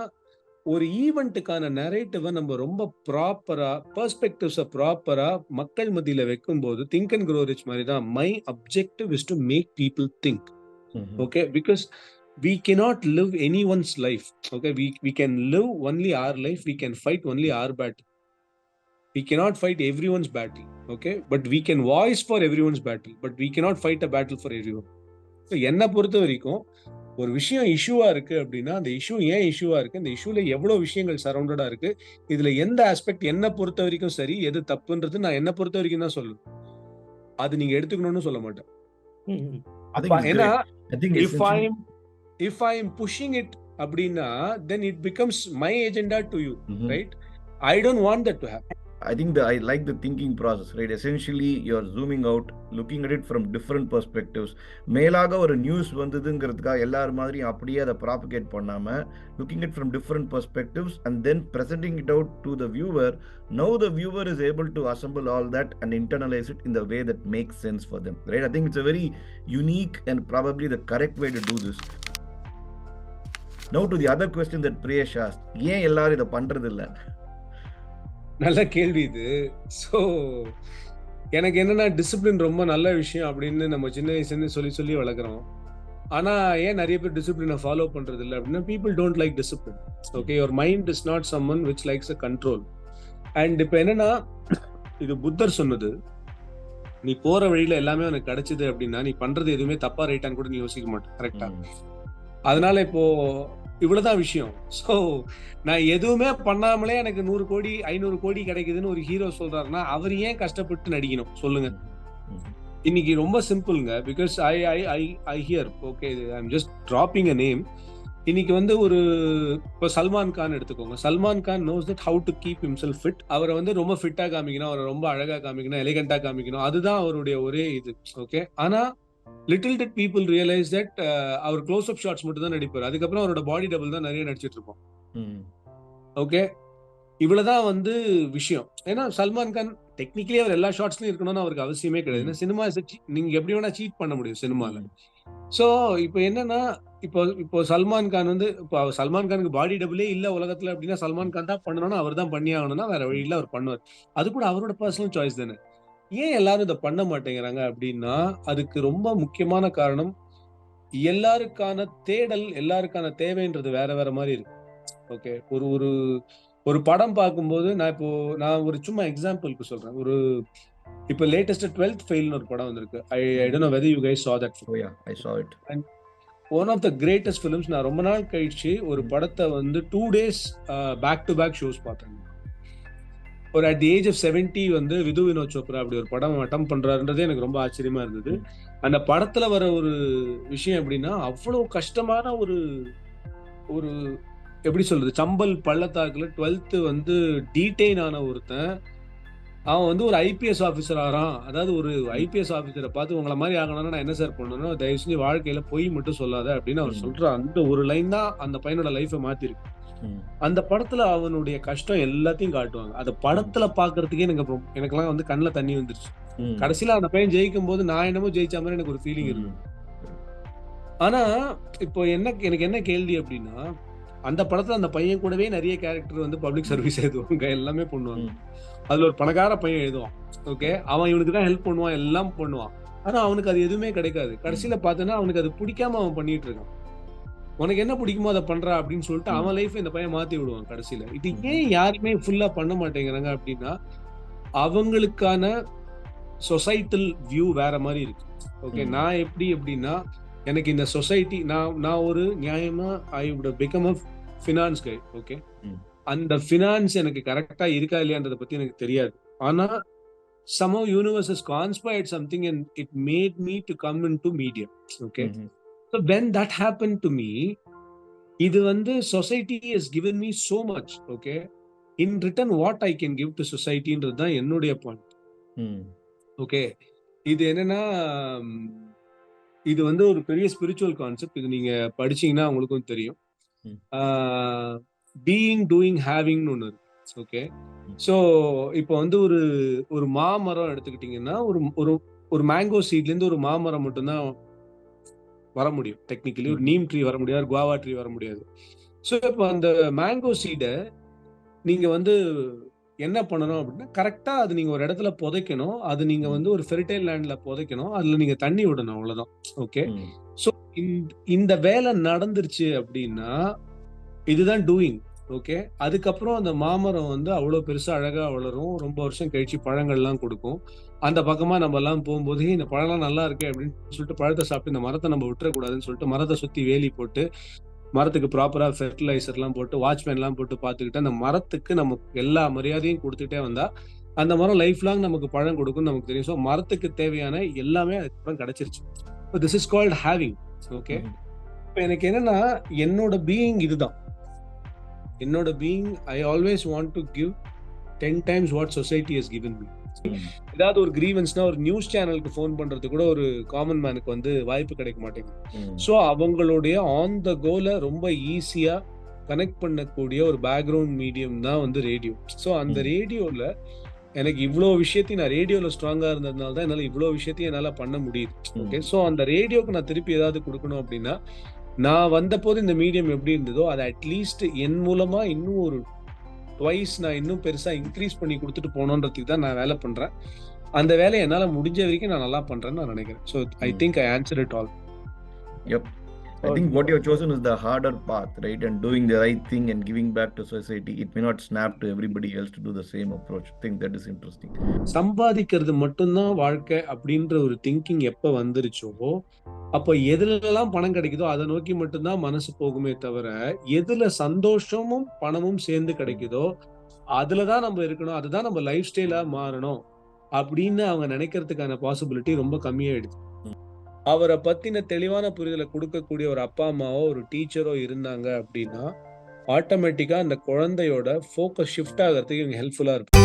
ஒரு ஈவெண்ட்டுக்கான நரேட்டிவை நம்ம ரொம்ப ப்ராப்பரா பெர்ஸ்பெக்டிவ்ஸை ப்ராப்பரா மக்கள் மத்தியில வைக்கும்போது, திங்க் அண்ட் க்ரோ ரிச் மாதிரி தான் my objective is to make people think. Okay, because we cannot live anyone's life. Okay, we can live only our life, we can fight only our battle. We cannot fight everyone's battle. Okay, but we can voice for everyone's battle, but we cannot fight a battle for everyone. So என்ன பொறுத்த வரைக்கும் ஒரு விஷயம் இஷ்யூவா இருக்கு அப்படின்னா, அந்த issue ஏன் இஷ்யூவா இருக்கு, அந்த இஷ்யூல எவ்வளவு விஷயங்கள் சரௌண்டடா இருக்கு, இதுல எந்த ஆஸ்பெக்ட் என்ன பொறுத்த வரைக்கும் சரி, எது தப்புன்றது நான் என்ன பொறுத்த வரைக்கும் தான் சொல்லுவேன். அது நீங்க எடுத்துக்கணும்னு சொல்ல மாட்டேன். ஏன்னா if I am pushing it அப்படின்னா, then it becomes my agenda to you, right? I don't want that to happen. I think I like the thinking process, right? Essentially, you're zooming out, looking at it from different perspectives. மேலாக ஒரு news வந்ததுங்கிறதுக்காக எல்லாரும் மாதிரி அப்படியே அதை propagate பண்ணாம, looking at from different perspectives and then presenting it out to the viewer. Now the viewer is able to assemble all that and internalize it in the way that makes sense for them, right? I think it's a very unique and probably the correct way to do this. Now to the other question that Priyesh asked, ஏன் எல்லாரும் இதை பண்றது இல்லை? நல்ல கேள்வி இது. So எனக்கு என்னன்னா, டிசிப்ளின் ரொம்ப நல்ல விஷயம் அப்படின்னு நம்ம சின்ன வயசுலேருந்து சொல்லி சொல்லி வளர்க்குறோம். ஆனா ஏன் நிறைய பேர் டிசிப்ளினை ஃபாலோ பண்றது இல்லை அப்படின்னா, people don't like discipline. Okay, your mind is not someone which likes a control. And இப்போ என்னன்னா, இது புத்தர் சொன்னது, நீ போற வழியில எல்லாமே உனக்கு கிடைச்சது அப்படின்னா நீ பண்றது எதுவுமே தப்பா ரைட்டான்னு கூட நீ யோசிக்க மாட்டேன், கரெக்டா? அதனால இப்போ இவ்வளவுதான் விஷயம். ஸோ நான் எதுவுமே பண்ணாமலே எனக்கு 100 கோடி 500 கோடி கிடைக்குதுன்னு ஒரு ஹீரோ சொல்றாருன்னா, அவர் ஏன் கஷ்டப்பட்டு நடிக்கணும் சொல்லுங்க? இன்னைக்கு ரொம்ப சிம்பிள்ங்க. Because I hear, okay, I am just dropping a name. இன்னைக்கு வந்து ஒரு இப்போ சல்மான் கான் எடுத்துக்கோங்க. Salman Khan knows that how to keep himself fit. அவரை வந்து ரொம்ப ஃபிட்டா காமிக்கணும், அவரை ரொம்ப அழகா காமிக்கணும், எலிகண்டா காமிக்கணும், அதுதான் அவருடைய ஒரே இது. ஓகே, ஆனா little did people realise that அவர் க்ளோஸ் அப் ஷாட்ஸ் மட்டும் தான் நடிப்பார். அதுக்கப்புறம் அவரோட பாடி டபுள் தான் நிறைய நடிச்சிட்டு இருப்போம். ஓகே, இவ்வளவுதான் வந்து விஷயம். ஏன்னா சல்மான் கான் டெக்னிக்கலி அவர் எல்லா ஷார்ட்ஸ்லயும் இருக்கணும்னு அவருக்கு அவசியமே கிடையாது. ஏன்னா சினிமா நீங்க எப்படி வேணா சீட் பண்ண முடியும் சினிமால. சோ இப்போ என்னன்னா, இப்போ சல்மான் கான் வந்து இப்போ சல்மான் கானுக்கு பாடி டபுளே இல்ல உலகத்துல அப்படின்னா சல்மான் கான் தான் பண்ணணும்னா அவர் தான் பண்ணி ஆகணும்னா வேற வழி இல்ல அவர் பண்ணுவார். அது கூட அவரோட பர்சனல் சாய்ஸ் தானே. ஏன் எல்லாரும் இதை பண்ண மாட்டேங்கிறாங்க அப்படின்னா அதுக்கு ரொம்ப முக்கியமான காரணம் எல்லாருக்கான தேடல், எல்லாருக்கான தேவைன்றது வேற வேற மாதிரி இருக்கு. ஓகே, ஒரு ஒரு ஒரு படம் பார்க்கும்போது நான் ஒரு சும்மா எக்ஸாம்பிளுக்கு சொல்றேன். இப்போ லேட்டஸ்ட் 12th ஃபெயில்னு ஒரு படம் வந்திருக்கு. I don't know whether you guys saw that film. Oh yeah, I saw it. And one of the greatest films. நான் ரொம்ப நாள் கழிச்சு ஒரு படத்தை வந்து 2 days back to back shows பார்த்தேன். ஒரு at the age of 70 வந்து விது வினோத் சோப்ரா அப்படி ஒரு படம் அட்டம் பண்றாருன்றதே எனக்கு ரொம்ப ஆச்சரியமா இருந்தது. அந்த படத்துல வர ஒரு விஷயம் எப்படின்னா அவ்வளவு கஷ்டமான ஒரு ஒரு எப்படி சொல்றது, சம்பல் பள்ளத்தாக்குல 12th வந்து டீடைன் ஆன ஒருத்தன் அவன் வந்து ஒரு ஐபிஎஸ் ஆஃபீஸர் ஆகிறான். அதாவது ஒரு ஐபிஎஸ் ஆஃபீஸரை பார்த்து உங்களை மாதிரி ஆகணும்னா நான் என்ன சார் பண்ணணும், தயவு செஞ்சு வாழ்க்கையில பொய் மட்டும் சொல்லாத அப்படின்னு அவர் சொல்ற அந்த ஒரு லைன் தான் அந்த பையனோட லைஃபை மாத்திருக்கு. அந்த படத்துல அவனுடைய கஷ்டம் எல்லாத்தையும் காட்டுவாங்க. அந்த படத்துல பாக்குறதுக்கே எனக்கெல்லாம் வந்து கண்ணுல தண்ணி வந்துருச்சு. கடைசியில அந்த பையன் ஜெயிக்கும் போது நான் என்னமோ ஜெயிச்ச மாதிரி எனக்கு ஒரு ஃபீலிங் இருக்கு. ஆனா இப்போ எனக்கு என்ன கேள்வி அப்படின்னா, அந்த படத்துல அந்த பையன் கூடவே நிறைய கேரக்டர் வந்து பப்ளிக் சர்வீஸ் எழுதுவாங்க, எல்லாமே பண்ணுவாங்க. அதுல ஒரு பணக்கார பையன் எழுதுவான். ஓகே, அவன் இவனுக்கு தான் ஹெல்ப் பண்ணுவான், எல்லாம் பண்ணுவான். ஆனா அவனுக்கு அது எதுவுமே கிடைக்காது. கடைசியில பார்த்தோன்னா அவனுக்கு அது பிடிக்காம அவன் பண்ணிட்டு இருக்கான். உனக்கு என்ன பிடிக்குமோ அதை பண்றா அப்படின்னு சொல்லிட்டு அவன் லைஃப் இந்த பையன் மாத்தி விடுவான் கடைசியில. இது ஏன் யாருமே ஃபுல்லா பண்ண மாட்டேங்கிறாங்க அப்படின்னா அவங்களுக்கான சொசைட்டல் வியூ வேற மாதிரி இருக்கு. ஓகே, நான் எப்படி எப்படின்னா எனக்கு இந்த சொசைட்டி நான் ஒரு நியாயமா I would become a finance guy. Okay, அந்த ஃபினான்ஸ் எனக்கு கரெக்டா இருக்கா இல்லையான்றதை பத்தி எனக்கு தெரியாது. ஆனா somehow universe has conspired something and it made me to come into media. Okay, so when that happened to me, இது வந்து society has given me so much. Okay, in return what I can give to society ன்றது தான் என்னுடைய point. Okay, இது என்னன்னா இது வந்து ஒரு பெரிய ஸ்பிரிச்சுவல் கான்செப்ட். இது நீங்க படிச்சீங்கன்னா உங்களுக்கும் தெரியும். பீயிங், டூயிங், ஹேவிங்னு ஒன்று இருக்கு. ஓகே, ஸோ இப்போ வந்து ஒரு மாமரம் எடுத்துக்கிட்டீங்கன்னா ஒரு மேங்கோ சீட்ல இருந்து ஒரு மாமரம் மட்டும்தான் வர முடியும். டெக்னிக்கலி ஒரு நீம் ட்ரீ வர முடியாது, குவாவா ட்ரீ வர முடியாது. ஸோ இப்போ அந்த மேங்கோ சீடை நீங்க வந்து என்ன பண்ணணும் அப்படின்னா கரெக்டா அது நீங்க ஒரு இடத்துல புதைக்கணும். அது நீங்க வந்து ஒரு ஃபெர்டைல் லேண்ட்ல புதைக்கணும். அதுல நீங்க தண்ணி விடணும், அவ்வளவுதான். ஓகே, ஸோ இந்த வேலை நடந்துருச்சு அப்படின்னா இதுதான் டூயிங். ஓகே, அதுக்கப்புறம் அந்த மாமரம் வந்து அவ்வளவு பெருசா அழகா வளரும். ரொம்ப வருஷம் கழிச்சு பழங்கள்லாம் கொடுக்கும். அந்த பக்கமா நம்ம எல்லாம் போகும்போது இந்த பழம்லாம் நல்லா இருக்கு அப்படின்னு சொல்லிட்டு பழத்தை சாப்பிட்டு இந்த மரத்தை நம்ம விட்டுறக்கூடாதுன்னு சொல்லிட்டு மரத்தை சுத்தி வேலி போட்டு மரத்துக்கு ப்ராப்பரா ஃபெர்டிலைசர் எல்லாம் போட்டு வாட்ச்மேன் எல்லாம் போட்டு பார்த்துக்கிட்டு அந்த மரத்துக்கு நமக்கு எல்லா மரியாதையும் கொடுத்துட்டே வந்தா அந்த மரம் லைஃப் லாங் நமக்கு பழம் கொடுக்கும்னு நமக்கு தெரியும். ஸோ மரத்துக்கு தேவையான எல்லாமே அதுக்கப்புறம் கிடைச்சிருச்சு. This is called having. Okay, இப்போ எனக்கு என்னன்னா என்னோட பீயிங் இதுதான். என்னோட being I always want to give 10 times what society has given me. ஏதாவது ஒரு கிரீவன்ஸ்னா ஒரு நியூஸ் சேனலுக்கு ஃபோன் பண்றது கூட ஒரு காமன் மேனுக்கு வந்து வாய்ப்பு கிடைக்க மாட்டேங்குது. ஸோ அவங்களுடைய ஆன் த கோல ரொம்ப ஈஸியா கனெக்ட் பண்ணக்கூடிய ஒரு பேக்ரவுண்ட் மீடியம் தான் வந்து ரேடியோ. ஸோ அந்த ரேடியோல எனக்கு இவ்வளோ விஷயத்தையும் நான் ரேடியோல ஸ்ட்ராங்கா இருந்ததுனால தான் என்னால் இவ்வளோ விஷயத்தையும் என்னால் பண்ண முடியுது. ஓகே, ஸோ அந்த ரேடியோக்கு நான் திருப்பி ஏதாவது கொடுக்கணும் அப்படின்னா நான் வந்த போது இந்த மீடியம் எப்படி இருந்ததோ அதை அட்லீஸ்ட் என் மூலமா இன்னும் ஒரு ட்வைஸ் நான் இன்னும் பெருசா இன்க்ரீஸ் பண்ணி கொடுத்துட்டு போனோன்றதுக்கு தான் நான் வேலை பண்றேன். அந்த வேலையை என்னால முடிஞ்ச வரைக்கும் நான் நல்லா பண்றேன்னு நான் நினைக்கிறேன். So I think I answer it all. Yep. I think what you have chosen is the harder path, right? And doing the right thing and giving back to society. It may not snap to everybody else to do the same approach. I think that is interesting. சம்பாதிக்கிறது மட்டும்தான் வாழ்க்கை அப்படின்ற ஒரு thinking எப்ப வந்துருச்சோ அப்போ எதுலெல்லாம் பணம் கிடைக்குதோ அதை நோக்கி மட்டும்தான் மனசு போகுமே தவிர எதுல சந்தோஷமும் பணமும் சேர்ந்து கிடைக்குதோ அதுலதான் நம்ம இருக்கணும், அதுதான் நம்ம லைஃப் ஸ்டைலா மாறணும் அப்படின்னு அவங்க நினைக்கிறதுக்கான பாசிபிலிட்டி ரொம்ப கம்மியாயிடுது. அவரை பத்தின தெளிவான புரிதலை கொடுக்கக்கூடிய ஒரு அப்பா அம்மாவோ ஒரு டீச்சரோ இருந்தாங்க அப்படின்னா ஆட்டோமேட்டிக்கா அந்த குழந்தையோட ஃபோக்கஸ் ஷிஃப்ட் ஆகிறதுக்கு இவங்க ஹெல்ப்ஃபுல்லா இருக்கும்.